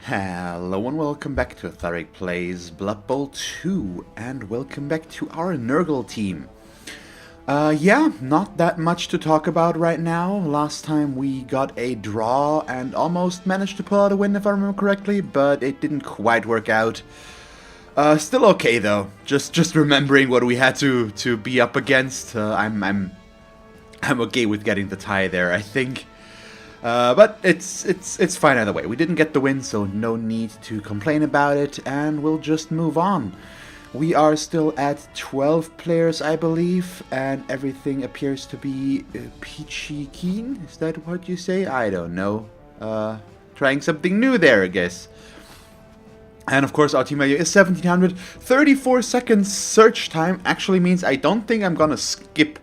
Hello and welcome back to Tharic Plays Blood Bowl 2, and welcome back to our Nurgle team. Yeah, not that much to talk about right now. Last time we got a draw and almost managed to pull out a win if I remember correctly, but it didn't quite work out. Still okay though. Just remembering what we had to be up against. I'm okay with getting the tie there, I think. But it's fine either way. We didn't get the win, so no need to complain about it, and we'll just move on. We are still at 12 players, I believe, and everything appears to be peachy keen. Is that what you say? I don't know. Trying something new there, I guess. And of course, our team value is 1700. 34 seconds search time actually means I don't think I'm gonna skip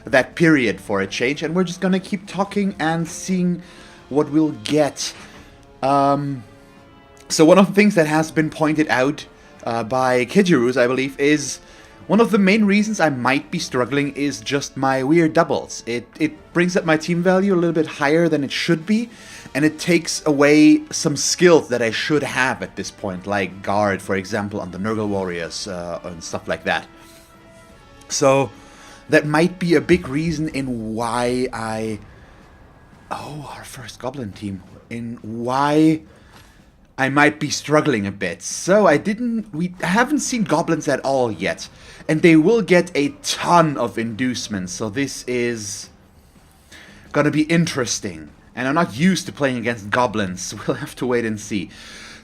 that period for a change, and we're just gonna keep talking and seeing what we'll get. So one of the things that has been pointed out by Kidjarus, I believe, is one of the main reasons I might be struggling is just my weird doubles. It brings up my team value a little bit higher than it should be, and it takes away some skills that I should have at this point, like guard, for example, on the Nurgle warriors and stuff like that. So that might be a big reason in why our first Goblin team. In why I might be struggling a bit. So I haven't seen Goblins at all yet. And they will get a ton of inducements. So this is gonna be interesting. And I'm not used to playing against Goblins. We'll have to wait and see.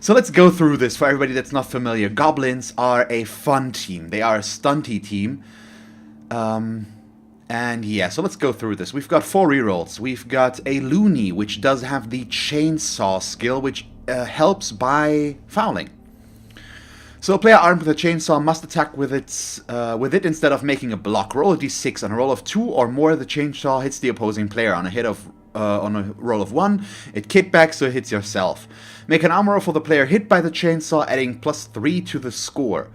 So let's go through this for everybody that's not familiar. Goblins are a fun team. They are a stunty team. And yeah, so let's go through this. We've got 4 rerolls. We've got a Loony, which does have the chainsaw skill, which helps by fouling. So a player armed with a chainsaw must attack with it instead of making a block. Roll a d6. On a roll of 2 or more, the chainsaw hits the opposing player. On a roll of 1, it kickbacks, so it hits yourself. Make an armor roll for the player hit by the chainsaw, adding +3 to the score.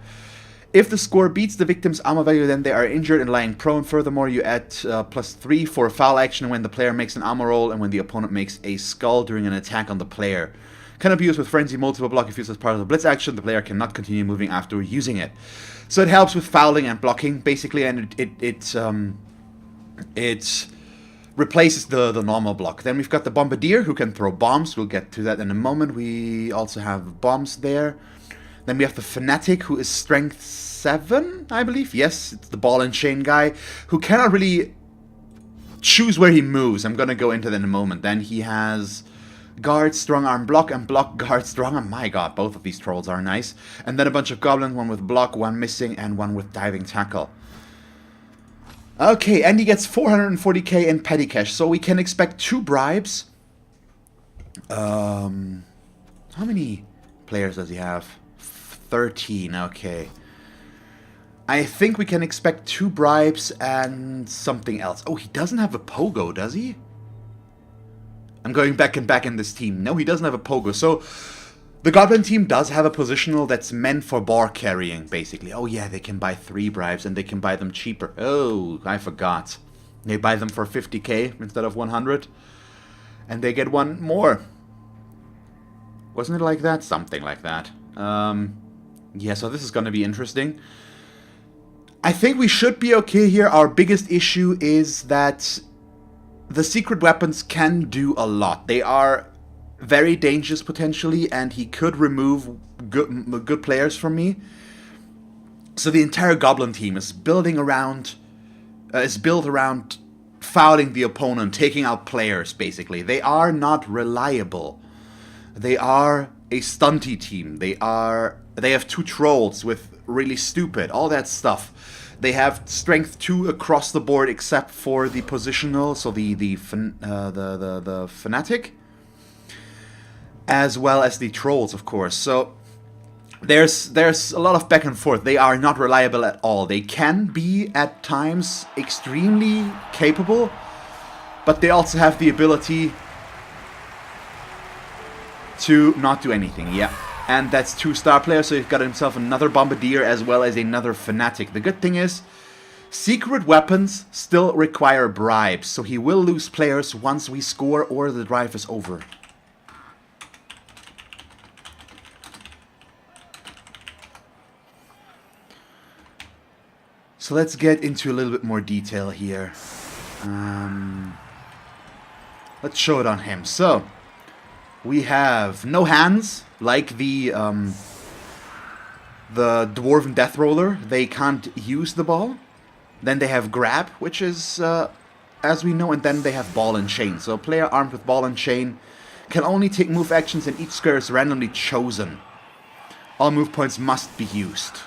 If the score beats the victim's armor value, then they are injured and lying prone. Furthermore, you add +3 for a foul action when the player makes an armor roll and when the opponent makes a skull during an attack on the player. Cannot be used with Frenzy multiple block if used as part of the Blitz action. The player cannot continue moving after using it. So it helps with fouling and blocking, basically, and it replaces the normal block. Then we've got the Bombardier, who can throw bombs. We'll get to that in a moment. We also have bombs there. Then we have the Fanatic, who is strength 7, I believe. Yes, it's the ball and chain guy, who cannot really choose where he moves. I'm going to go into that in a moment. Then he has guard, strong arm, block, and block, guard, strong arm. My god, both of these trolls are nice. And then a bunch of goblins, one with block, one missing, and one with diving tackle. Okay, and he gets 440k in petty cash, so we can expect 2 bribes. How many players does he have? 13, okay. I think we can expect 2 bribes and something else. Oh, he doesn't have a pogo, does he? I'm going back in this team. No, he doesn't have a pogo. So, the Goblin team does have a positional that's meant for bar carrying, basically. Oh yeah, they can buy 3 bribes and they can buy them cheaper. Oh, I forgot. They buy them for 50k instead of 100. And they get 1 more. Wasn't it like that? Something like that. Yeah, so this is going to be interesting. I think we should be okay here. Our biggest issue is that the secret weapons can do a lot. They are very dangerous potentially, and he could remove good players from me. So the entire Goblin team is built around fouling the opponent, taking out players, basically. They are not reliable. They are a stunty team. They have 2 trolls with really stupid, all that stuff. They have strength 2 across the board except for the positional, so the Fanatic, as well as the trolls, of course. So there's a lot of back and forth. They are not reliable at all. They can be at times extremely capable, but they also have the ability to not do anything. Yeah. And that's 2 star players, so he's got himself another Bombardier as well as another Fanatic. The good thing is, secret weapons still require bribes, so he will lose players once we score or the drive is over. So let's get into a little bit more detail here. Let's show it on him. So, we have no hands, like the Dwarven Death Roller. They can't use the ball. Then they have grab, which is, as we know, and then they have ball and chain. So a player armed with ball and chain can only take move actions and each square is randomly chosen. All move points must be used.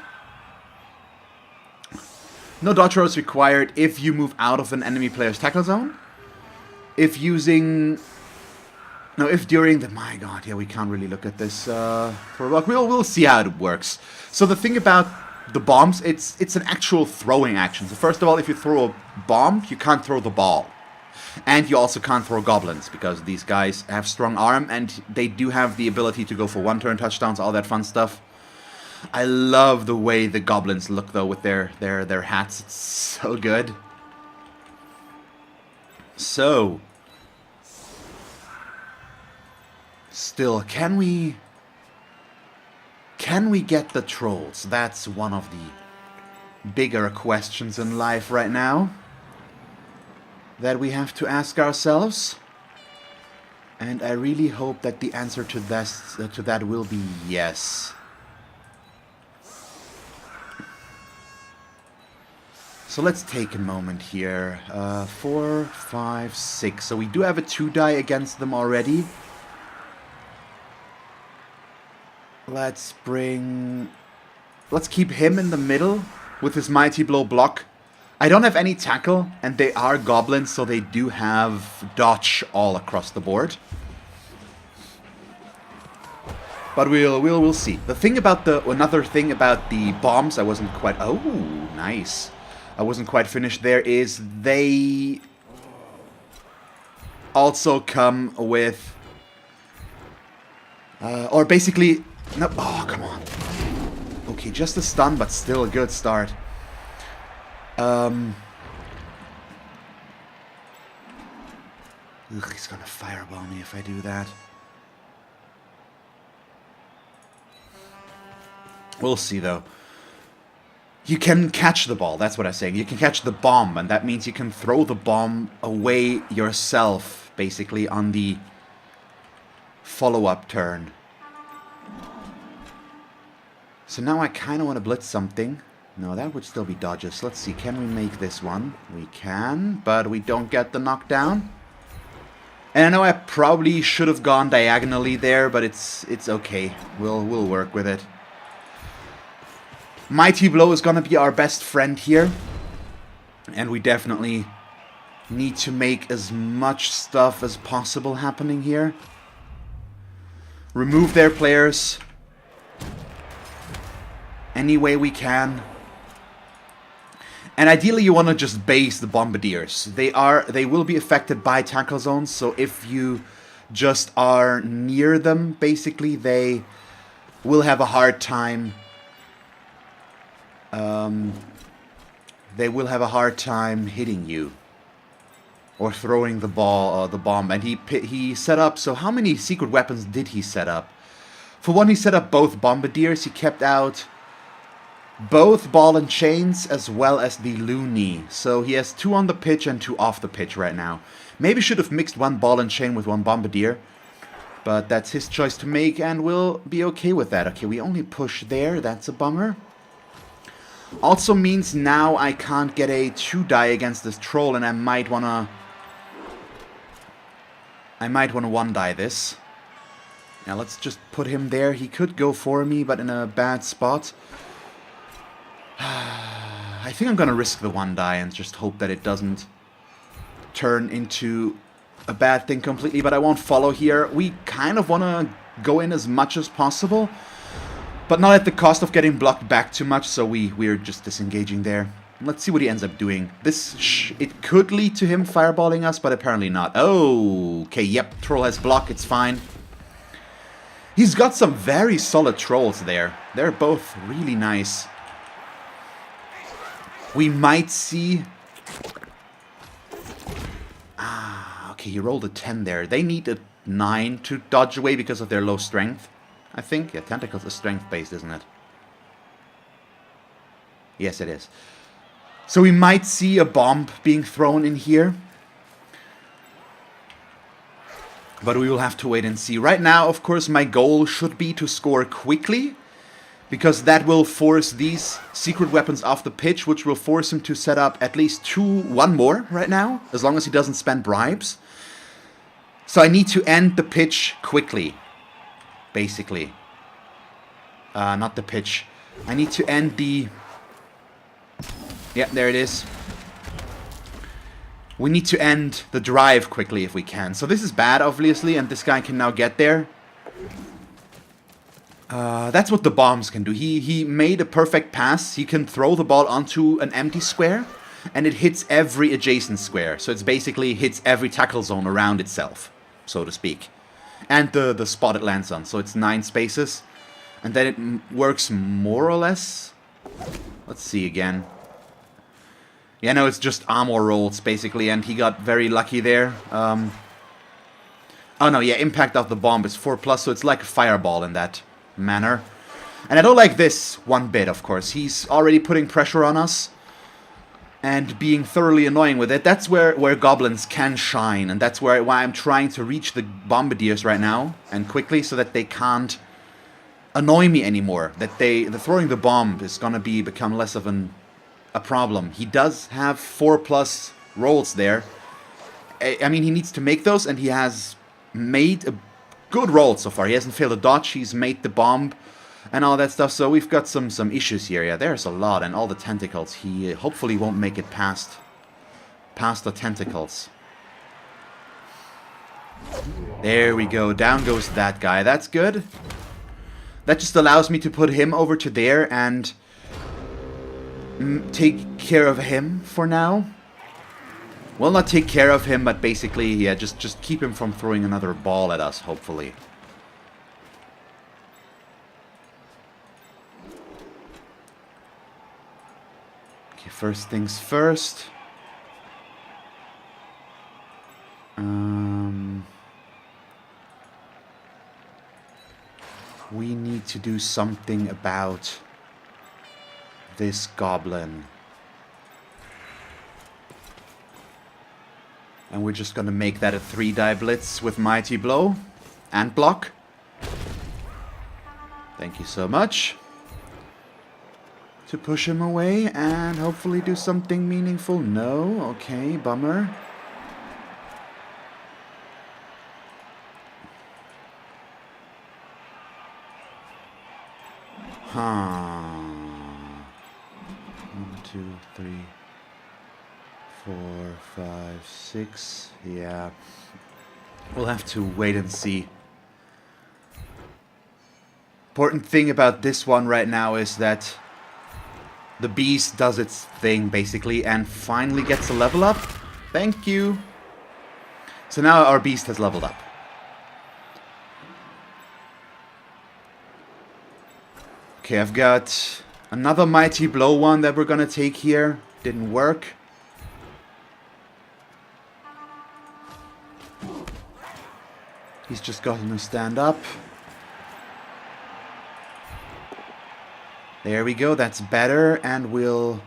No dodge roll is required if you move out of an enemy player's tackle zone. If during the... My god, yeah, we can't really look at this for a while. We'll see how it works. So the thing about the bombs, it's an actual throwing action. So first of all, if you throw a bomb, you can't throw the ball. And you also can't throw goblins, because these guys have strong arm, and they do have the ability to go for one-turn touchdowns, all that fun stuff. I love the way the goblins look, though, with their hats. It's so good. So... Still, can we get the trolls? That's one of the bigger questions in life right now that we have to ask ourselves. And I really hope that the answer to that will be yes. So let's take a moment here. 4, 5, 6. So we do have a 2-die against them already. Let's keep him in the middle with his Mighty Blow block. I don't have any tackle, and they are goblins, so they do have dodge all across the board. But we'll see. Another thing about the bombs, I wasn't quite... Oh, nice. I wasn't quite finished there, is they also come with... or basically... No, oh, come on. Okay, just a stun, but still a good start. Ugh, he's gonna fireball me if I do that. We'll see, though. You can catch the ball, that's what I'm saying. You can catch the bomb, and that means you can throw the bomb away yourself, basically, on the follow-up turn. So now I kind of want to blitz something. No, that would still be dodges. Let's see, can we make this one? We can, but we don't get the knockdown. And I know I probably should have gone diagonally there, but it's okay. We'll work with it. Mighty Blow is going to be our best friend here. And we definitely need to make as much stuff as possible happening here. Remove their players any way we can. And ideally you want to just base the Bombardiers. They will be affected by tackle zones, so if you just are near them, basically, they will have a hard time. They will have a hard time hitting you or throwing the ball or the bomb. And he set up. So how many secret weapons did he set up? For one, he set up both Bombardiers. He kept out both ball and chains as well as the loony. So he has 2 on the pitch and 2 off the pitch right now. Maybe should have mixed 1 ball and chain with 1 Bombardier. But that's his choice to make, and we'll be okay with that. Okay, we only push there. That's a bummer. Also means now I can't get a 2-die against this troll, and I might wanna 1-die this. Now let's just put him there. He could go for me, but in a bad spot. I think I'm gonna risk the 1-die and just hope that it doesn't turn into a bad thing completely, but I won't follow here. We kind of want to go in as much as possible, but not at the cost of getting blocked back too much, so we're just disengaging there. Let's see what he ends up doing. It could lead to him fireballing us, but apparently not. Oh, okay, yep, troll has block, it's fine. He's got some very solid trolls there. They're both really nice. We might see... Okay, he rolled a 10 there. They need a 9 to dodge away because of their low strength, I think. Yeah, Tentacles is strength-based, isn't it? Yes, it is. So we might see a bomb being thrown in here. But we will have to wait and see. Right now, of course, my goal should be to score quickly, because that will force these secret weapons off the pitch, which will force him to set up at least one more right now, as long as he doesn't spend bribes. So I need to end the pitch quickly, basically. Not the pitch. I need to end the... Yeah, there it is. We need to end the drive quickly if we can. So this is bad, obviously, and this guy can now get there. That's what the bombs can do. He made a perfect pass. He can throw the ball onto an empty square, and it hits every adjacent square. So it's basically hits every tackle zone around itself, so to speak. And the spot it lands on. So it's 9 spaces. And then it works more or less. Let's see again. Yeah, no, it's just armor rolls, basically, and he got very lucky there. Oh no, yeah, impact of the bomb is 4+, so it's like a fireball in that manner. And I don't like this one bit, of course. He's already putting pressure on us and being thoroughly annoying with it. That's where Goblins can shine, and that's why I'm trying to reach the Bombardiers right now, and quickly, so that they can't annoy me anymore. That the throwing the bomb is gonna become less of a problem. He does have 4+ rolls there. I mean, he needs to make those, and he has made a good roll so far. He hasn't failed a dodge, he's made the bomb and all that stuff, so we've got some issues here. Yeah, there's a lot, and all the tentacles. He hopefully won't make it past the tentacles. There we go, down goes that guy. That's good. That just allows me to put him over to there and take care of him for now. Well, not take care of him, but basically, yeah, just keep him from throwing another ball at us, hopefully. Okay, first things first. We need to do something about this goblin. And we're just gonna make that a 3-die blitz with Mighty Blow and block. Thank you so much. To push him away and hopefully do something meaningful. No, okay, bummer. Huh. 1, 2, 3, 4, 5, 6. Yeah. We'll have to wait and see. Important thing about this one right now is that the beast does its thing, basically, and finally gets a level up. Thank you. So now our beast has leveled up. Okay, I've got another Mighty Blow one that we're gonna take here. Didn't work. He's just gonna stand up. There we go, that's better, and we'll...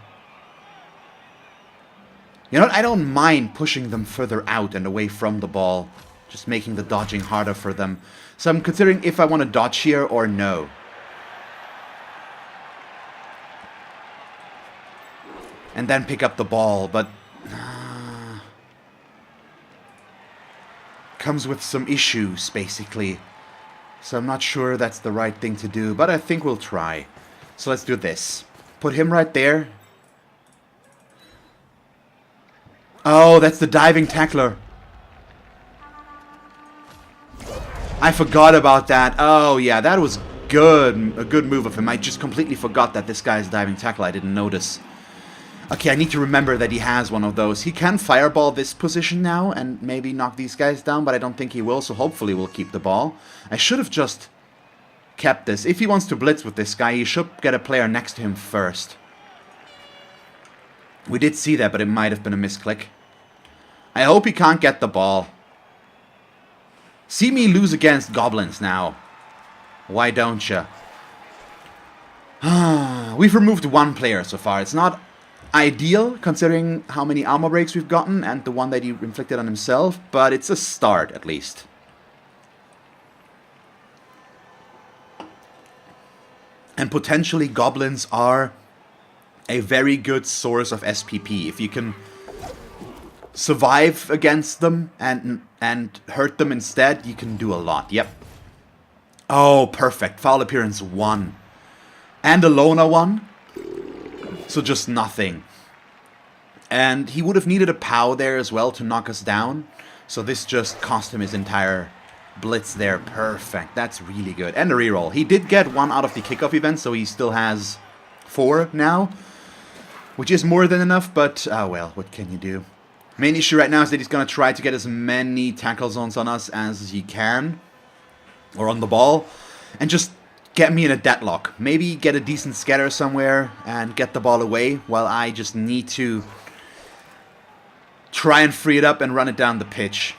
You know what, I don't mind pushing them further out and away from the ball. Just making the dodging harder for them. So I'm considering if I want to dodge here or no. And then pick up the ball, but... comes with some issues, basically. So I'm not sure that's the right thing to do, but I think we'll try. So let's do this. Put him right there. Oh, that's the diving tackler. I forgot about that. Oh, yeah, that was good. A good move of him. I just completely forgot that this guy is diving tackle. I didn't notice. Okay, I need to remember that he has one of those. He can fireball this position now and maybe knock these guys down, but I don't think he will, so hopefully we'll keep the ball. I should have just kept this. If he wants to blitz with this guy, he should get a player next to him first. We did see that, but it might have been a misclick. I hope he can't get the ball. See me lose against Goblins now. Why don't you? We've removed one player so far. It's not ideal, considering how many armor breaks we've gotten and the one that he inflicted on himself, but it's a start, at least. And potentially goblins are a very good source of SPP. If you can survive against them and hurt them instead, you can do a lot. Yep. Oh, perfect. Foul appearance 1. And a loner 1. So just nothing. And he would have needed a POW there as well to knock us down. So this just cost him his entire blitz there. Perfect. That's really good. And a reroll. He did get 1 out of the kickoff event, so he still has 4 now. Which is more than enough, but, well, what can you do? Main issue right now is that he's going to try to get as many tackle zones on us as he can. Or on the ball. And just get me in a deadlock. Maybe get a decent scatter somewhere and get the ball away, while I just need to try and free it up and run it down the pitch.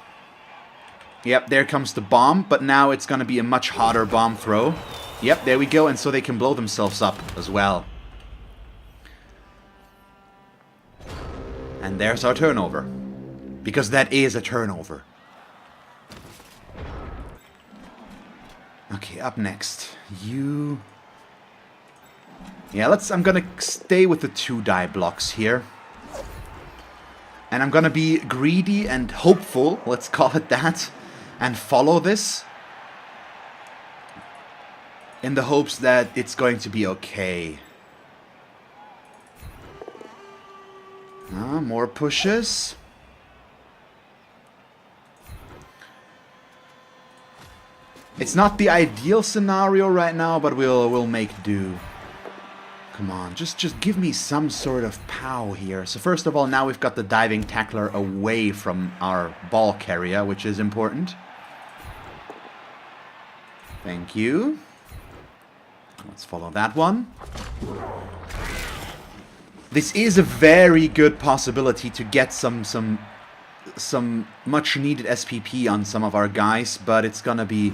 Yep, there comes the bomb, but now it's going to be a much harder bomb throw. Yep, there we go, and so they can blow themselves up as well. And there's our turnover. Because that is a turnover. Okay, up next. You... Yeah, I'm gonna stay with the 2 die blocks here. And I'm gonna be greedy and hopeful, let's call it that, and follow this. In the hopes that it's going to be okay. More pushes. It's not the ideal scenario right now, but we'll make do. Come on, just give me some sort of POW here. So first of all, now we've got the diving tackler away from our ball carrier, which is important. Thank you. Let's follow that one. This is a very good possibility to get some much needed SPP on some of our guys, but it's gonna be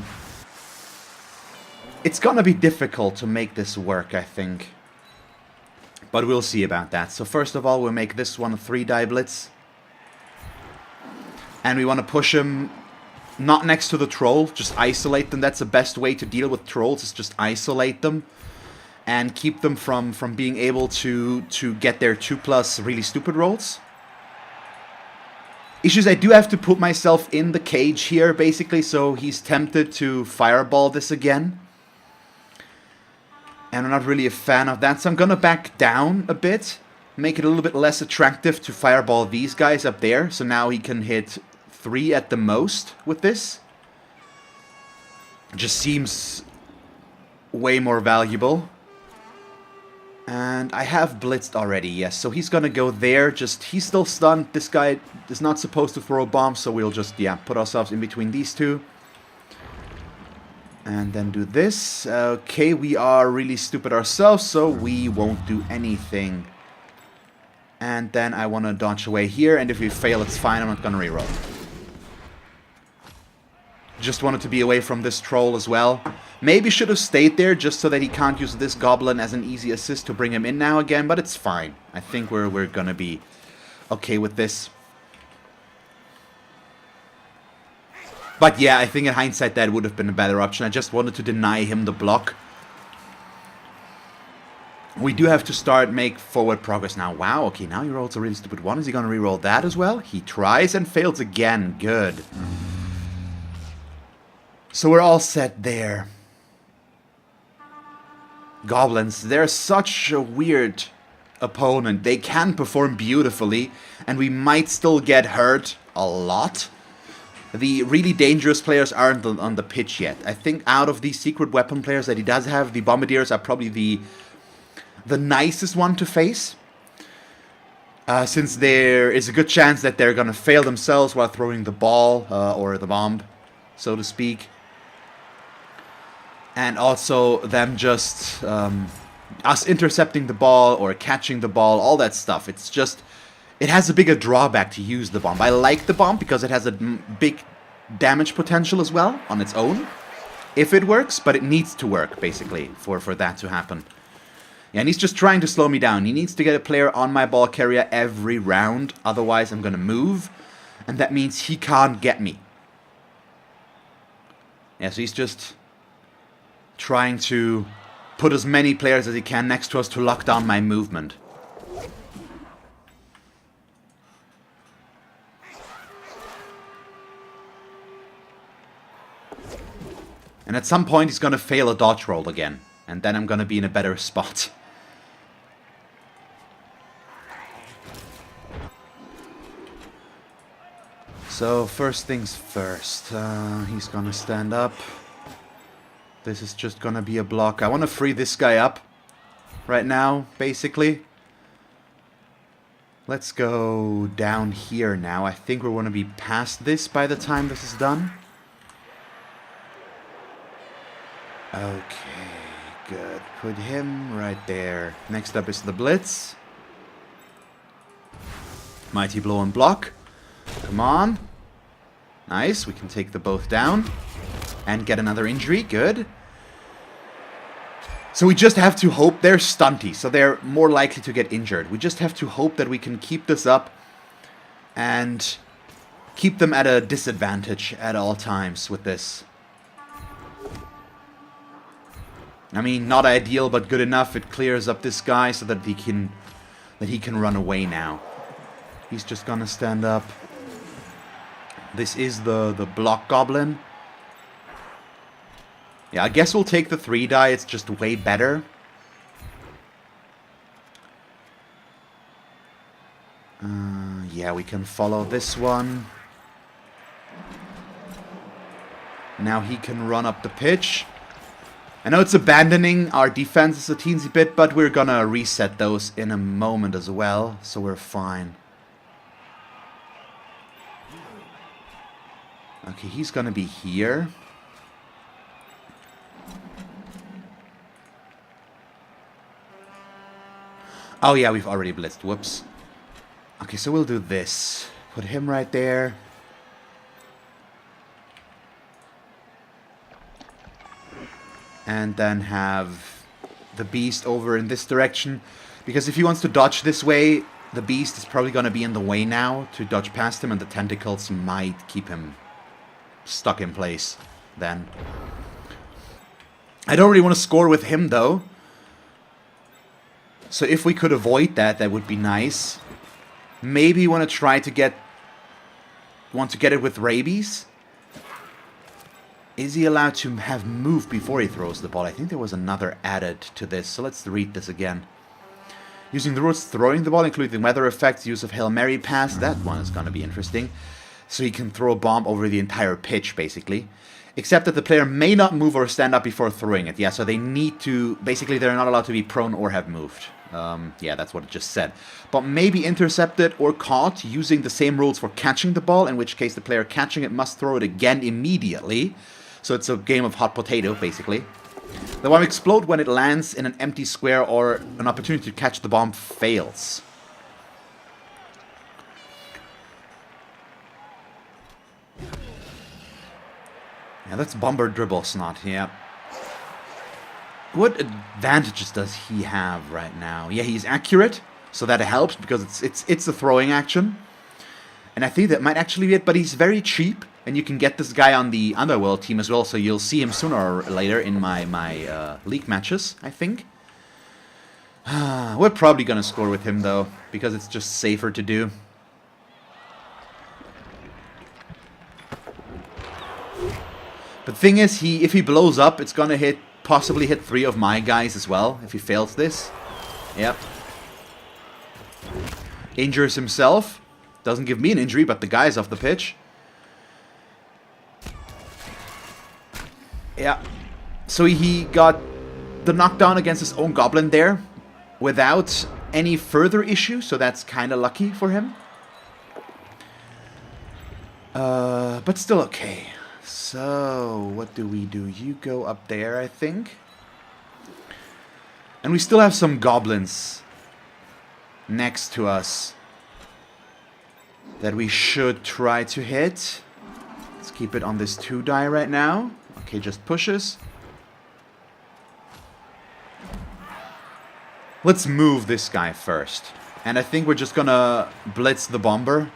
difficult to make this work, I think. But we'll see about that. So first of all, we'll make this one a 3-die blitz. And we want to push him not next to the troll, just isolate them. That's the best way to deal with trolls, is just isolate them. And keep them from being able to get their 2+ really stupid rolls. Issues, I do have to put myself in the cage here, basically, so he's tempted to fireball this again. And I'm not really a fan of that, so I'm gonna back down a bit. Make it a little bit less attractive to fireball these guys up there. So now he can hit 3 at the most with this. Just seems way more valuable. And I have blitzed already, yes. So he's gonna go there, he's still stunned. This guy is not supposed to throw a bomb, so we'll just, yeah, put ourselves in between these two. And then do this. Okay, we are really stupid ourselves, so we won't do anything. And then I want to dodge away here, and if we fail, it's fine. I'm not going to reroll. Just wanted to be away from this troll as well. Maybe should have stayed there just so that he can't use this goblin as an easy assist to bring him in now again, but it's fine. I think we're going to be okay with this. But yeah, I think in hindsight that would have been a better option. I just wanted to deny him the block. We do have to make forward progress now. Wow, okay, now he rolls a really stupid one. Is he going to reroll that as well? He tries and fails again. Good. So we're all set there. Goblins, they're such a weird opponent. They can perform beautifully, and we might still get hurt a lot. The really dangerous players aren't on the pitch yet. I think out of these secret weapon players that he does have, the Bombardiers are probably the nicest one to face. Since there is a good chance that they're going to fail themselves while throwing the ball, or the bomb, so to speak. And also them just, us intercepting the ball or catching the ball, all that stuff. It's just... It has a bigger drawback to use the bomb. I like the bomb because it has a big damage potential as well on its own. If it works, but it needs to work, basically, for that to happen. Yeah, and he's just trying to slow me down. He needs to get a player on my ball carrier every round. Otherwise, I'm going to move. And that means he can't get me. Yeah, so he's just trying to put as many players as he can next to us to lock down my movement. And at some point he's going to fail a dodge roll again. And then I'm going to be in a better spot. So first things first. He's going to stand up. This is just going to be a block. I want to free this guy up right now, basically. Let's go down here now. I think we're going to be past this by the time this is done. Okay, good. Put him right there. Next up is the Blitz. Mighty Blow and block. Come on. Nice, we can take the both down. And get another injury, good. So we just have to hope they're stunty, so they're more likely to get injured. We just have to hope that we can keep this up and keep them at a disadvantage at all times with this. I mean, not ideal, but good enough. It clears up this guy so that he can run away now. He's just gonna stand up. This is the block goblin. Yeah, I guess we'll take the 3 die. It's just way better. Yeah, we can follow this one. Now he can run up the pitch. I know it's abandoning our defenses a teensy bit, but we're gonna reset those in a moment as well, so we're fine. Okay, he's gonna be here. Oh yeah, we've already blitzed, whoops. Okay, so we'll do this. Put him right there. And then have the beast over in this direction. Because if he wants to dodge this way, the beast is probably going to be in the way now to dodge past him. And the tentacles might keep him stuck in place then. I don't really want to score with him though. So if we could avoid that, that would be nice. Maybe want to try to get it with rabies. Is he allowed to have move before he throws the ball? I think there was another added to this, so let's read this again. Using the rules throwing the ball, including weather effects, use of Hail Mary pass, that one is going to be interesting. So he can throw a bomb over the entire pitch, basically. Except that the player may not move or stand up before throwing it. Yeah, so they need to... Basically, they're not allowed to be prone or have moved. Yeah, that's what it just said. But maybe intercepted or caught using the same rules for catching the ball, in which case the player catching it must throw it again immediately. So it's a game of hot potato, basically. The bomb explodes when it lands in an empty square or an opportunity to catch the bomb fails. Yeah, that's Bomber Dribble Snot, yeah. What advantages does he have right now? Yeah, he's accurate, so that helps because it's a throwing action. And I think that might actually be it, but he's very cheap. And you can get this guy on the Underworld team as well, so you'll see him sooner or later in my league matches, I think. We're probably going to score with him, though, because it's just safer to do. But the thing is, if he blows up, it's going to possibly hit 3 of my guys as well, if he fails this. Yep. Injures himself. Doesn't give me an injury, but the guy's off the pitch. Yeah, so he got the knockdown against his own goblin there without any further issue, so that's kind of lucky for him. But still okay. So, what do we do? You go up there, I think. And we still have some goblins next to us that we should try to hit. Let's keep it on this 2 die right now. Okay, just pushes. Let's move this guy first. And I think we're just gonna blitz the bomber.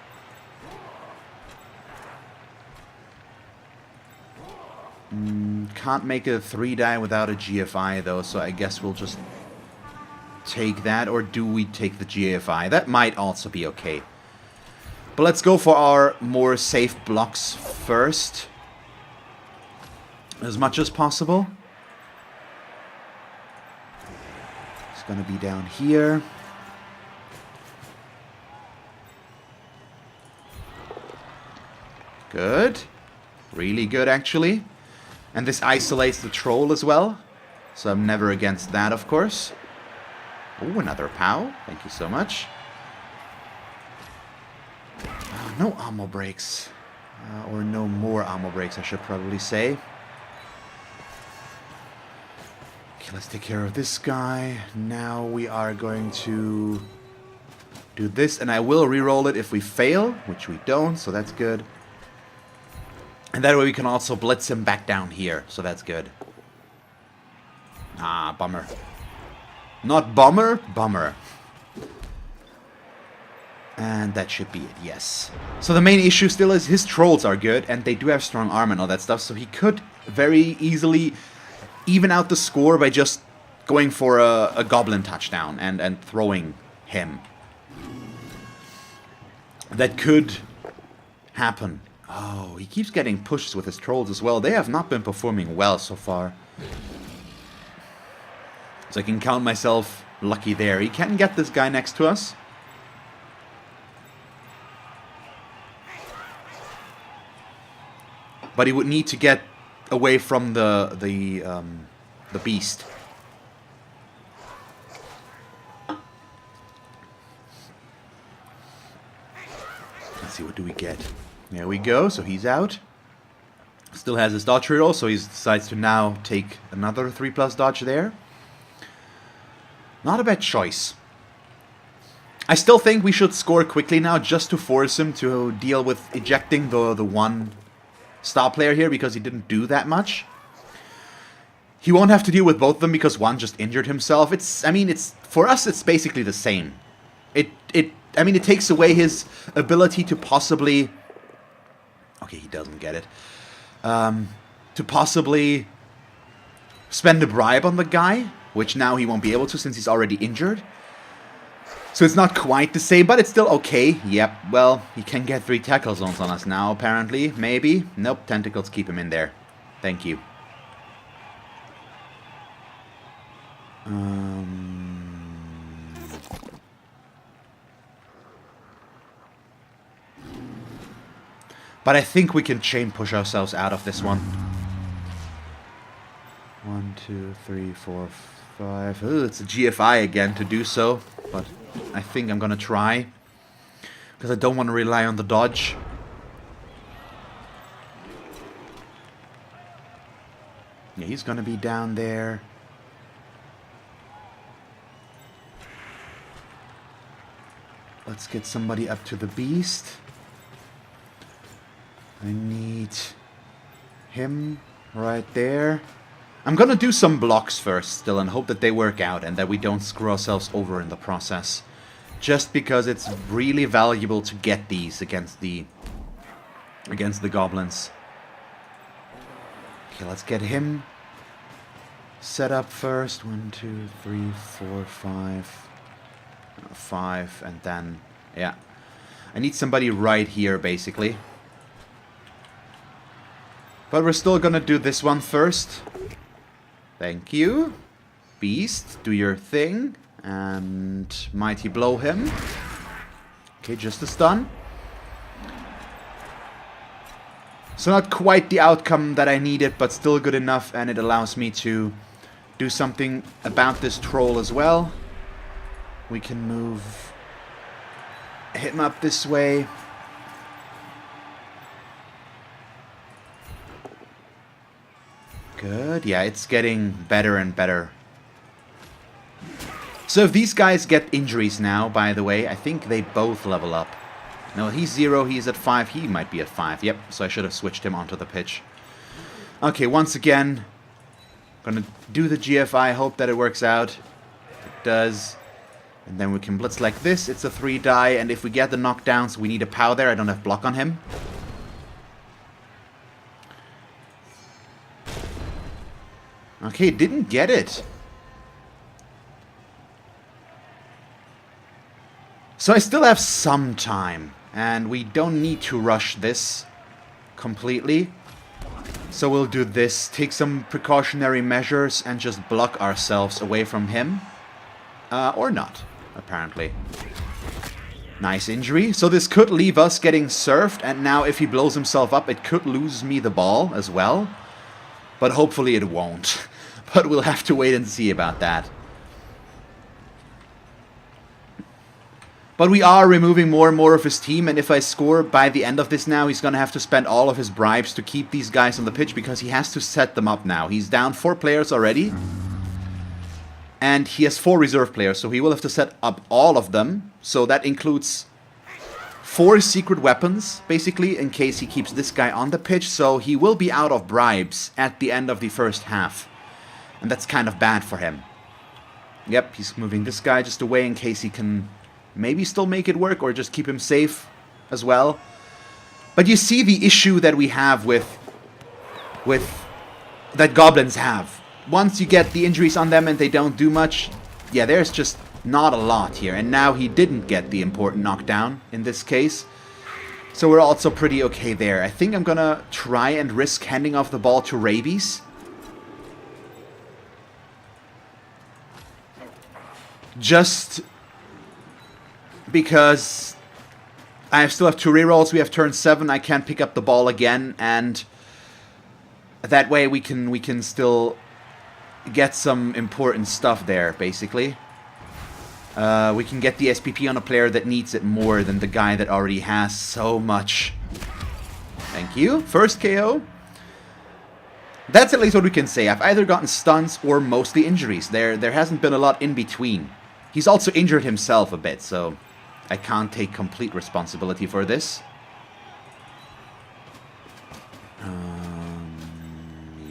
Can't make a 3-die without a GFI though, so I guess we'll just take that. Or do we take the GFI? That might also be okay. But let's go for our more safe blocks first. As much as possible. It's gonna be down here. Good. Really good, actually. And this isolates the troll as well. So I'm never against that, of course. Oh, another POW. Thank you so much. No ammo breaks. Or no more ammo breaks, I should probably say. Okay, let's take care of this guy. Now we are going to do this. And I will reroll it if we fail, which we don't, so that's good. And that way we can also blitz him back down here, so that's good. Ah, bummer. Not bummer, bummer. And that should be it, yes. So the main issue still is his trolls are good, and they do have strong arm and all that stuff, so he could very easily even out the score by just going for a goblin touchdown and throwing him. That could happen. Oh, he keeps getting pushed with his trolls as well. They have not been performing well so far. So I can count myself lucky there. He can get this guy next to us. But he would need to get away from the beast. Let's see, what do we get? There we go, so he's out. Still has his dodge reroll, so he decides to now take another 3+ dodge there. Not a bad choice. I still think we should score quickly now just to force him to deal with ejecting the one star player here, because he didn't do that much. He won't have to deal with both of them because one just injured himself. For us it's basically the same. It takes away his ability to possibly... Okay, he doesn't get it. To possibly spend a bribe on the guy, which now he won't be able to since he's already injured. So it's not quite the same, but it's still okay. Yep, well, he can get 3 tackle zones on us now, apparently. Maybe. Nope, tentacles keep him in there. Thank you. But I think we can chain push ourselves out of this one. 1, 2, 3, 4, 5. Ooh, it's a GFI again to do so. But I think I'm gonna try. Because I don't want to rely on the dodge. Yeah, he's gonna be down there. Let's get somebody up to the beast. I need him right there. I'm gonna do some blocks first still and hope that they work out and that we don't screw ourselves over in the process. Just because it's really valuable to get these against the goblins. Okay, let's get him set up first. 1, 2, 3, 4, 5. 5, and then, yeah. I need somebody right here, basically. But we're still gonna do this one first. Thank you. Beast, do your thing. And mighty blow him. Okay, just a stun. So not quite the outcome that I needed, but still good enough, and it allows me to do something about this troll as well. We can move him up this way. Good. Yeah, it's getting better and better. So if these guys get injuries now, by the way, I think they both level up. No, he's 0, he's at 5, he might be at 5. Yep, so I should have switched him onto the pitch. Okay, once again, gonna do the GFI, hope that it works out. It does. And then we can blitz like this. It's a 3 die, and if we get the knockdowns, we need a POW there. I don't have block on him. Okay, didn't get it. So I still have some time, and we don't need to rush this completely. So we'll do this, take some precautionary measures, and just block ourselves away from him. Or not, apparently. Nice injury. So this could leave us getting surfed, and now if he blows himself up, it could lose me the ball as well. But hopefully it won't. But we'll have to wait and see about that. But we are removing more and more of his team, and if I score by the end of this now, he's going to have to spend all of his bribes to keep these guys on the pitch, because he has to set them up now. He's down 4 players already, and he has 4 reserve players, so he will have to set up all of them. So that includes 4 secret weapons, basically, in case he keeps this guy on the pitch, so he will be out of bribes at the end of the first half. And that's kind of bad for him. Yep, he's moving this guy just away in case he can maybe still make it work, or just keep him safe as well. But you see the issue that we have with that Goblins have. Once you get the injuries on them and they don't do much, yeah, there's just not a lot here. And now he didn't get the important knockdown in this case. So we're also pretty okay there. I think I'm gonna try and risk handing off the ball to Rabies. Just because I still have 2 rerolls. We have turn 7. I can't pick up the ball again, and that way we can still get some important stuff there. Basically, we can get the SPP on a player that needs it more than the guy that already has so much. Thank you. First KO. That's at least what we can say. I've either gotten stuns or mostly injuries. There hasn't been a lot in between. He's also injured himself a bit, so I can't take complete responsibility for this.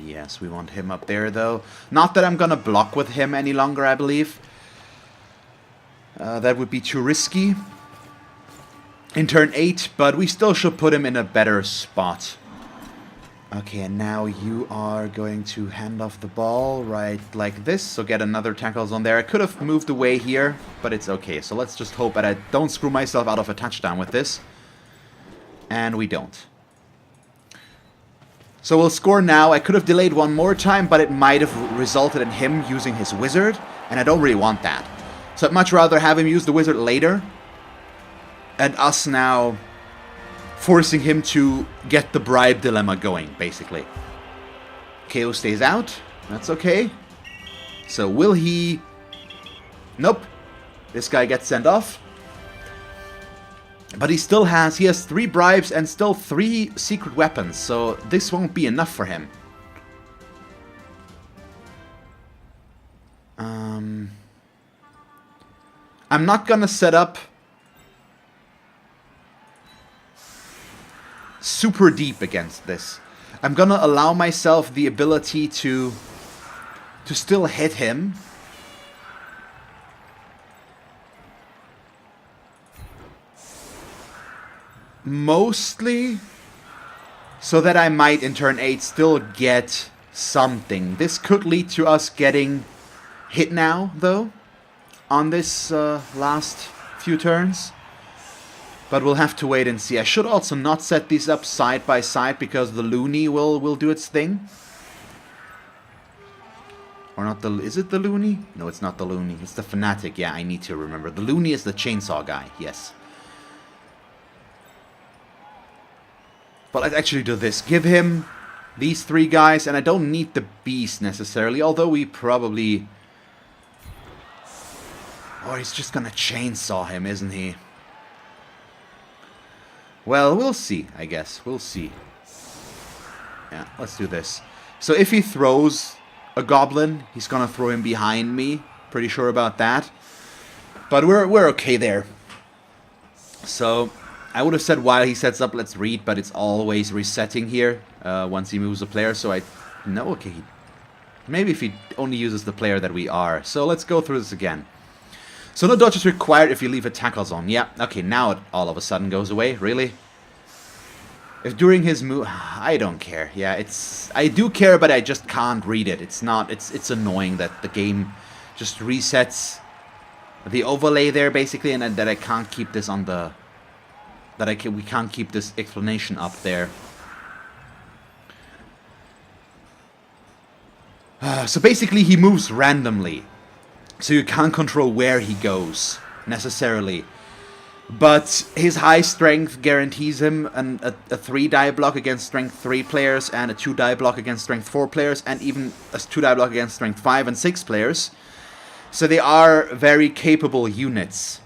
Yes, we want him up there, though. Not that I'm gonna block with him any longer, I believe. That would be too risky in turn 8, but we still should put him in a better spot. Okay, and now you are going to hand off the ball right like this, so get another tackles on there. I could have moved away here, but it's okay. So let's just hope that I don't screw myself out of a touchdown with this. And we don't. So we'll score now. I could have delayed one more time, but it might have resulted in him using his wizard, and I don't really want that. So I'd much rather have him use the wizard later, and us now forcing him to get the bribe dilemma going, basically. KO stays out. That's okay. So will he... Nope. This guy gets sent off. But he has 3 bribes and still 3 secret weapons, so this won't be enough for him. I'm not gonna set up super deep against this. I'm gonna allow myself the ability to still hit him. Mostly so that I might in turn 8 still get something. This could lead to us getting hit now, though, on this last few turns. But we'll have to wait and see. I should also not set these up side by side, because the loony will do its thing. Or not the... Is it the loony? No, it's not the loony. It's the fanatic. Yeah, I need to remember. The loony is the chainsaw guy. Yes. But let's actually do this. Give him these 3 guys, and I don't need the beast necessarily, although we probably... Oh, he's just gonna chainsaw him, isn't he? Well, we'll see, I guess. We'll see. Yeah, let's do this. So if he throws a goblin, he's gonna throw him behind me. Pretty sure about that. But we're okay there. So I would have said while he sets up, let's read, but it's always resetting here once he moves a player. So I know, okay, maybe if he only uses the player that we are. So let's go through this again. So no dodge is required if you leave a tackle zone. Yeah, okay, now it all of a sudden goes away. Really? If during his move... I don't care. Yeah, it's... I do care, but I just can't read it. It's not... It's annoying that the game just resets the overlay there, basically, and that I can't keep this on the... we can't keep this explanation up there. So basically, he moves randomly. So you can't control where he goes, necessarily. But his high strength guarantees him a 3-die block against strength 3 players, and a 2-die block against strength 4 players, and even a 2-die block against strength 5 and 6 players. So they are very capable units.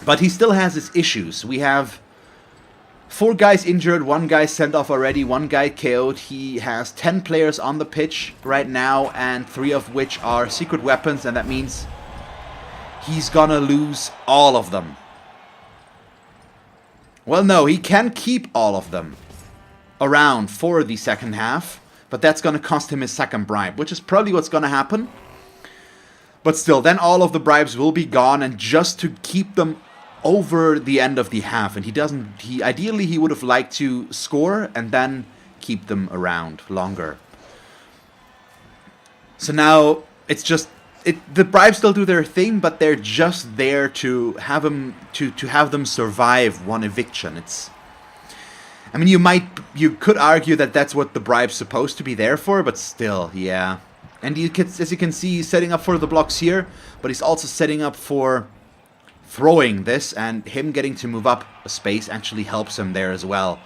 But he still has his issues. We have 4 guys injured, 1 guy sent off already, 1 guy KO'd. He has 10 players on the pitch right now, and 3 of which are secret weapons, and that means he's gonna lose all of them. Well, no, he can keep all of them around for the second half, but that's gonna cost him his second bribe, which is probably what's gonna happen. But still, then all of the bribes will be gone, and just to keep them over the end of the half, and ideally he would have liked to score and then keep them around longer. So now it's just the bribes still do their thing, but they're just there to have them have them survive one eviction. I mean, you could argue that that's what the bribe's supposed to be there for, but still, yeah. And as you can see, he's setting up for the blocks here, but he's also setting up for throwing this, and him getting to move up a space actually helps him there as well.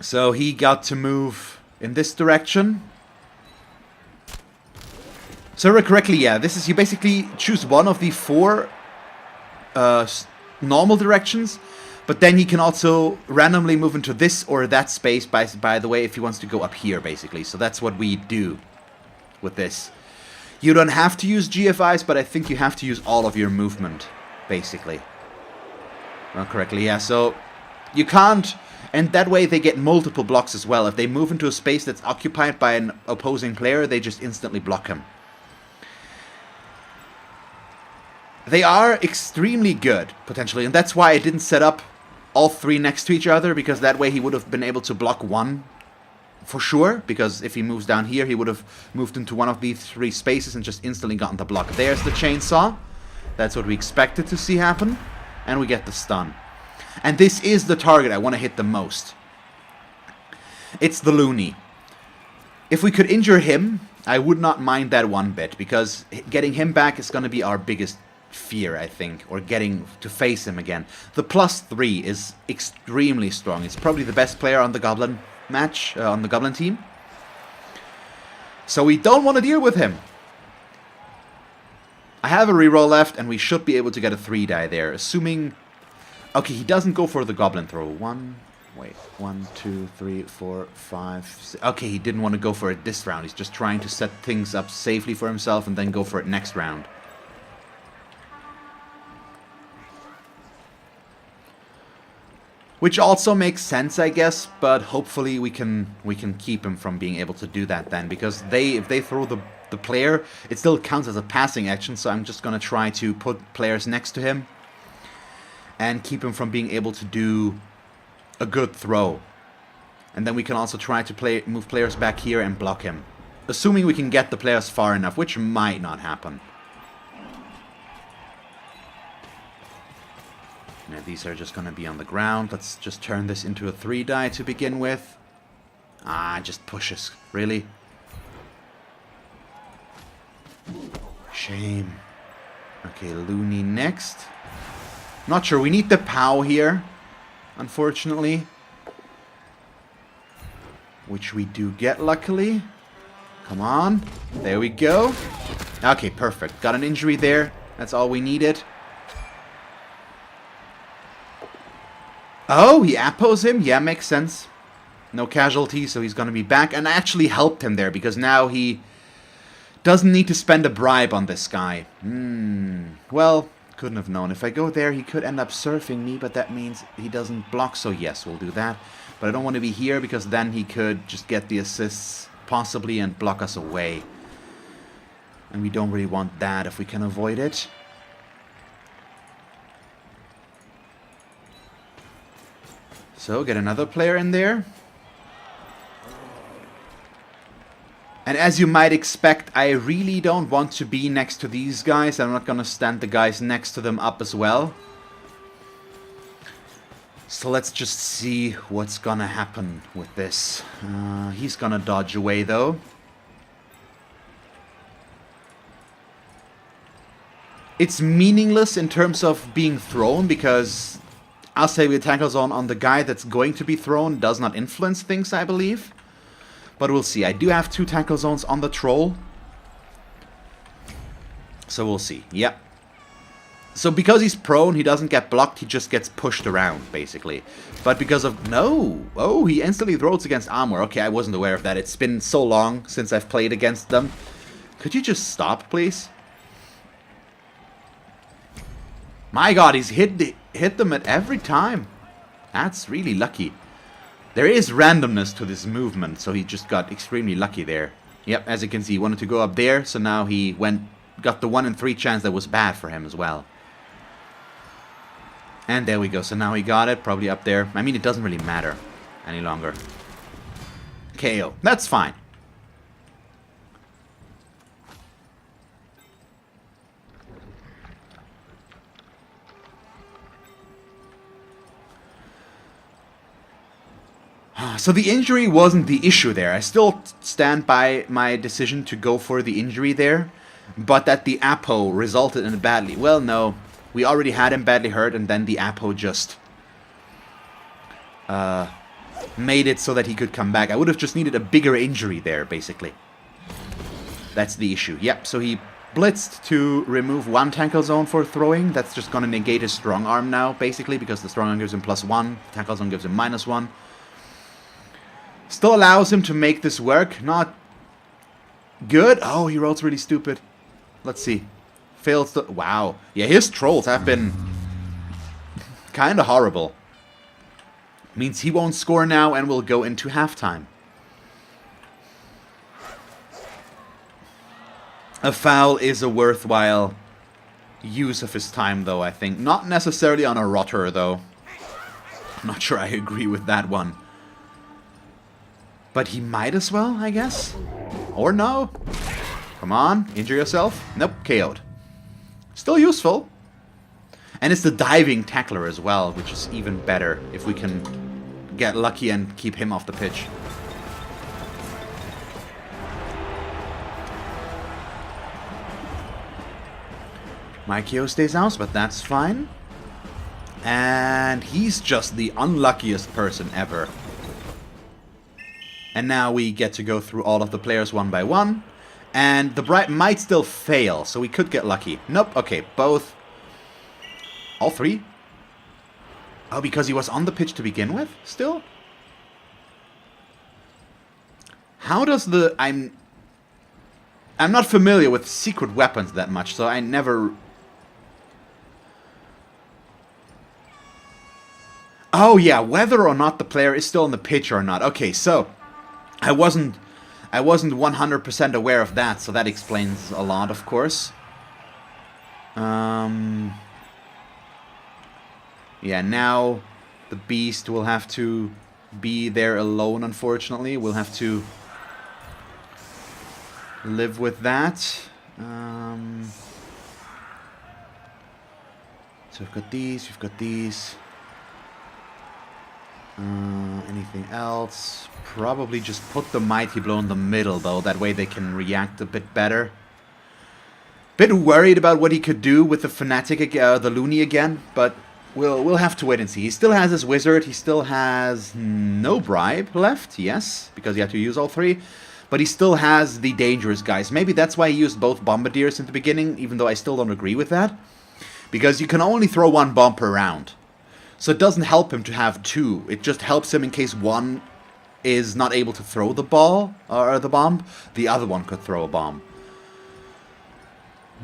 So he got to move in this direction. So correctly, yeah, this is, you basically choose one of the 4 normal directions, but then he can also randomly move into this or that space, by the way, if he wants to go up here, basically. So that's what we do with this. You don't have to use GFIs, but I think you have to use all of your movement, basically. Well, correctly, yeah, so you can't... And that way they get multiple blocks as well. If they move into a space that's occupied by an opposing player, they just instantly block him. They are extremely good, potentially, and that's why I didn't set up all 3 next to each other, because that way he would have been able to block one for sure, because if he moves down here, he would have moved into one of these 3 spaces and just instantly gotten the block. There's the chainsaw. That's what we expected to see happen, and we get the stun. And this is the target I want to hit the most. It's the loony. If we could injure him, I would not mind that one bit, because getting him back is going to be our biggest fear, I think, or getting to face him again. The +3 is extremely strong. It's probably the best player on the Goblin match, on the Goblin team. So we don't want to deal with him. I have a reroll left, and we should be able to get a 3-die there, assuming... Okay, he doesn't go for the Goblin throw. 1, 2, 3, 4, 5, 6. Okay, he didn't want to go for it this round. He's just trying to set things up safely for himself and then go for it next round. Which also makes sense, I guess, but hopefully we can keep him from being able to do that then, because if they throw the player, it still counts as a passing action, so I'm just going to try to put players next to him and keep him from being able to do a good throw. And then we can also try to move players back here and block him, assuming we can get the players far enough, which might not happen. Now these are just going to be on the ground. Let's just turn this into a 3-die to begin with. Ah, just pushes. Really? Shame. Okay, Looney next. Not sure. We need the POW here, unfortunately. Which we do get, luckily. Come on. There we go. Okay, perfect. Got an injury there. That's all we needed. Oh, he appos him? Yeah, makes sense. No casualty, so he's going to be back. And I actually helped him there, because now he doesn't need to spend a bribe on this guy. Well, couldn't have known. If I go there, he could end up surfing me, but that means he doesn't block, so yes, we'll do that. But I don't want to be here, because then he could just get the assists, possibly, and block us away. And we don't really want that if we can avoid it. So, get another player in there. And as you might expect, I really don't want to be next to these guys. I'm not going to stand the guys next to them up as well. So let's just see what's going to happen with this. He's going to dodge away though. It's meaningless in terms of being thrown because I'll say the tackle zone on the guy that's going to be thrown does not influence things, I believe. But we'll see. I do have 2 tackle zones on the troll. So we'll see. Yep. So because he's prone, he doesn't get blocked. He just gets pushed around, basically. But because of... No! Oh, he instantly throws against armor. Okay, I wasn't aware of that. It's been so long since I've played against them. Could you just stop, please? My god, he's hit them at every time. That's really lucky. There is randomness to this movement, so he just got extremely lucky there. Yep, as you can see, he wanted to go up there, so now he got the 1 in 3 chance that was bad for him as well. And there we go, so now he got it, probably up there. I mean, it doesn't really matter any longer. KO, that's fine. So the injury wasn't the issue there. I still stand by my decision to go for the injury there. But that the Apo resulted in a badly... Well, no. We already had him badly hurt, and then the Apo just... made it so that he could come back. I would have just needed a bigger injury there, basically. That's the issue. Yep, so he blitzed to remove 1 tackle zone for throwing. That's just going to negate his strong arm now, basically, because the strong arm gives him +1. Tackle zone gives him -1. Still allows him to make this work. Not good. Oh, he rolls really stupid. Let's see. Fails to... Wow. Yeah, his trolls have been kind of horrible. Means he won't score now and will go into halftime. A foul is a worthwhile use of his time, though, I think. Not necessarily on a rotter, though. I'm not sure I agree with that one. But he might as well, I guess? Or no? Come on, injure yourself. Nope, KO'd. Still useful. And it's the diving tackler as well, which is even better if we can get lucky and keep him off the pitch. My KO stays out, but that's fine. And he's just the unluckiest person ever. And now we get to go through all of the players one by one. And the bright might still fail, so we could get lucky. Nope, okay, both. All 3? Oh, because he was on the pitch to begin with, still? How does the... I'm not familiar with secret weapons that much, so I never... Oh yeah, whether or not the player is still on the pitch or not. Okay, so... I wasn't 100% aware of that, so that explains a lot, of course. Yeah, now the beast will have to be there alone, unfortunately. We'll have to live with that. So we've got these, we've got these. Anything else? Probably just put the Mighty Blow in the middle, though. That way they can react a bit better. Bit worried about what he could do with the Fanatic, the Loony again, but we'll have to wait and see. He still has his Wizard. He still has no Bribe left, yes, because he had to use all 3. But he still has the dangerous guys. Maybe that's why he used both Bombardiers in the beginning, even though I still don't agree with that. Because you can only throw 1 bomb per round. So it doesn't help him to have 2. It just helps him in case one is not able to throw the ball or the bomb. The other one could throw a bomb.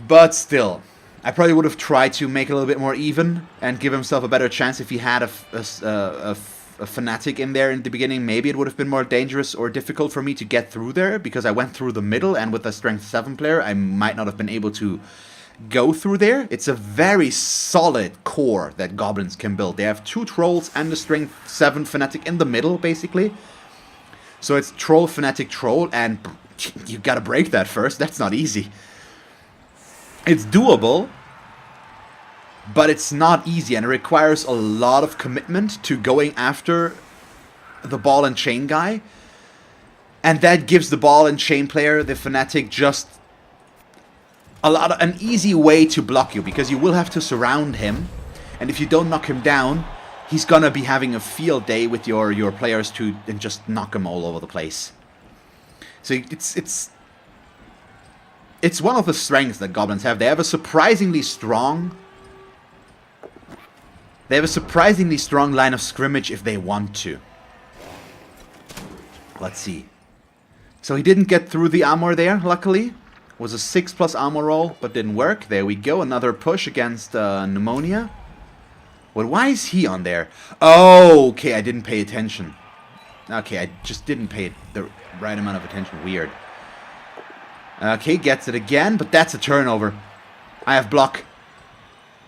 But still, I probably would have tried to make it a little bit more even and give himself a better chance if he had a a Fanatic in there in the beginning, maybe it would have been more dangerous or difficult for me to get through there, because I went through the middle, and with a Strength 7 player, I might not have been able to go through there. It's a very solid core that Goblins can build. They have 2 Trolls and a Strength 7 Fanatic in the middle, basically. So it's Troll, Fanatic, Troll, and you gotta break that first. That's not easy. It's doable, but it's not easy, and it requires a lot of commitment to going after the ball and chain guy. And that gives the ball and chain player, the Fanatic, just an easy way to block you, because you will have to surround him, and if you don't knock him down, he's gonna be having a field day with your players and just knock him all over the place. So it's one of the strengths that Goblins have. They have a surprisingly strong line of scrimmage if they want to. Let's see. So he didn't get through the armor there, luckily. It was a 6+ armor roll, but didn't work. There we go, another push against Pneumonia. Well, why is he on there? Oh, okay, I didn't pay attention. Okay, I just didn't pay the right amount of attention. Weird. Okay, gets it again, but that's a turnover. I have block.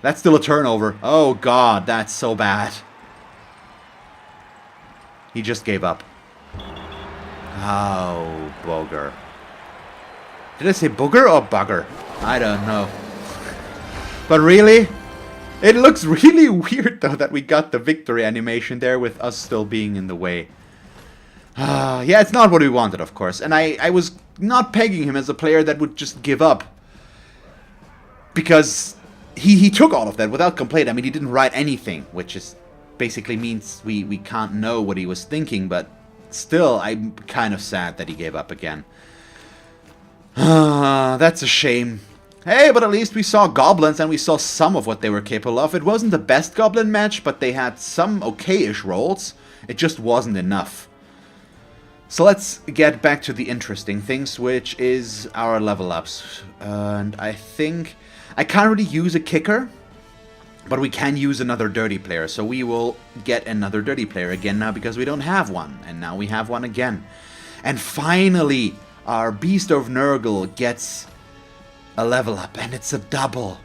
That's still a turnover. Oh, God, that's so bad. He just gave up. Oh, booger. Did I say booger or bugger? I don't know. But really? It looks really weird, though, that we got the victory animation there with us still being in the way. Yeah, it's not what we wanted, of course. And I was not pegging him as a player that would just give up. Because he took all of that without complaint. I mean, he didn't write anything, which is basically means we can't know what he was thinking. But still, I'm kind of sad that he gave up again. That's a shame. Hey, but at least we saw Goblins and we saw some of what they were capable of. It wasn't the best Goblin match, but they had some okay-ish rolls. It just wasn't enough. So let's get back to the interesting things, which is our level ups. And I think I can't really use a kicker, but we can use another dirty player. So we will get another dirty player again now, because we don't have one. And now we have one again. And finally, our Beast of Nurgle gets a level up, and it's a double.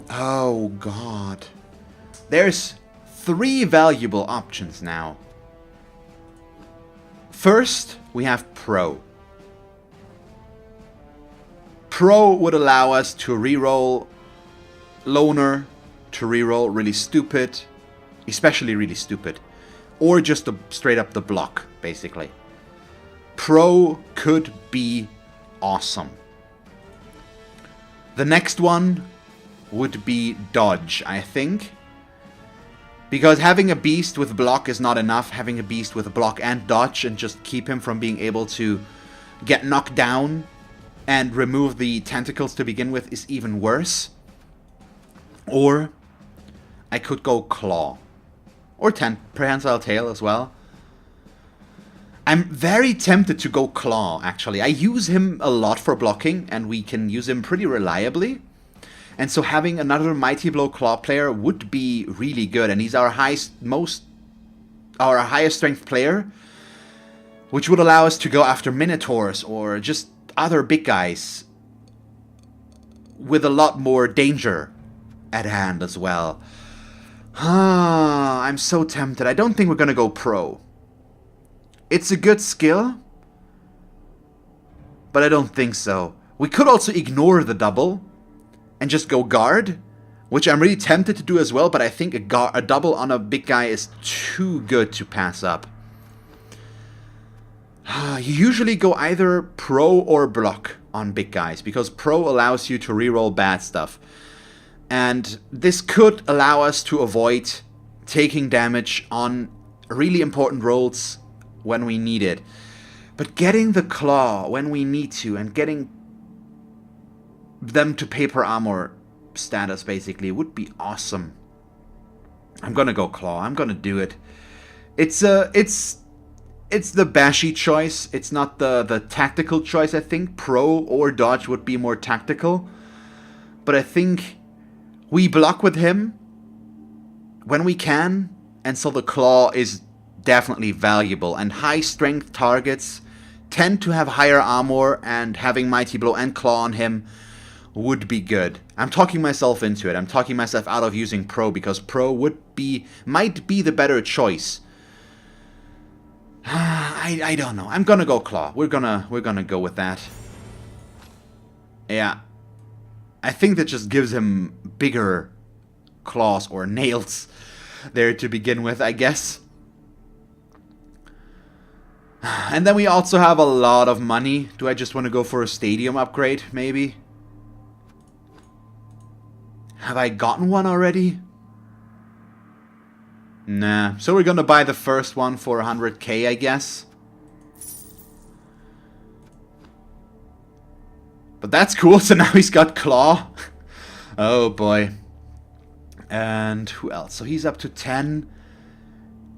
Oh, God. There's 3 valuable options now. First, we have Pro. Pro would allow us to reroll Loner, to reroll Really Stupid, especially Really Stupid, or just straight up the block, basically. Pro could be awesome. The next one would be Dodge, I think. Because having a beast with block is not enough. Having a beast with block and dodge and just keep him from being able to get knocked down and remove the tentacles to begin with is even worse. Or I could go Claw. Or Prehensile Tail as well. I'm very tempted to go Claw, actually. I use him a lot for blocking, and we can use him pretty reliably. And so having another Mighty Blow Claw player would be really good. And he's our highest strength player, which would allow us to go after Minotaurs or just other big guys with a lot more danger at hand as well. I'm so tempted. I don't think we're going to go Pro. It's a good skill, but I don't think so. We could also ignore the double and just go guard, which I'm really tempted to do as well, but I think a double on a big guy is too good to pass up. You usually go either Pro or block on big guys, because Pro allows you to reroll bad stuff. And this could allow us to avoid taking damage on really important rolls when we need it. But getting the Claw when we need to, and getting them to paper armor status basically would be awesome. I'm gonna go Claw. I'm gonna do it. It's the bashy choice. It's not the tactical choice. I think Pro or Dodge would be more tactical. But I think we block with him, when we can, and so the claw is definitely valuable, and high strength targets tend to have higher armor, and having Mighty Blow and Claw on him would be good. I'm talking myself into it. I'm talking myself out of using Pro, because Pro might be the better choice. I don't know. I'm gonna go Claw. We're gonna go with that. Yeah. I think that just gives him bigger claws or nails there to begin with, I guess. And then we also have a lot of money. Do I just want to go for a stadium upgrade, maybe? Have I gotten one already? Nah. So we're gonna buy the first one for 100k, I guess. But that's cool, so now he's got Claw. Oh boy. And who else? So he's up to 10.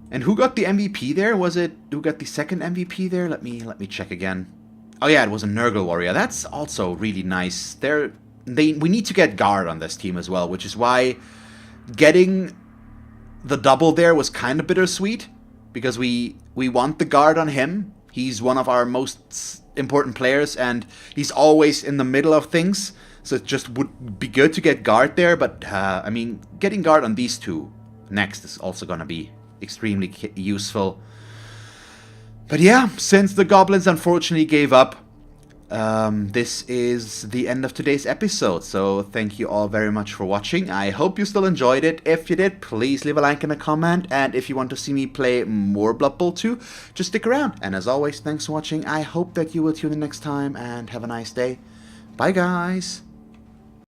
And who got the MVP there? Was it who got the second MVP there? Let me check again. Oh yeah, it was a Nurgle warrior. That's also really nice. We need to get guard on this team as well, which is why getting the double there was kind of bittersweet, because we want the guard on him. He's one of our most important players, and he's always in the middle of things. So it just would be good to get guard there, but I mean, getting guard on these two next is also gonna be extremely useful. But yeah, since the Goblins unfortunately gave up, this is the end of today's episode. So thank you all very much for watching. I hope you still enjoyed it. If you did, please leave a like and a comment. And if you want to see me play more Blood Bowl 2, just stick around. And as always, thanks for watching. I hope that you will tune in next time, and have a nice day. Bye guys!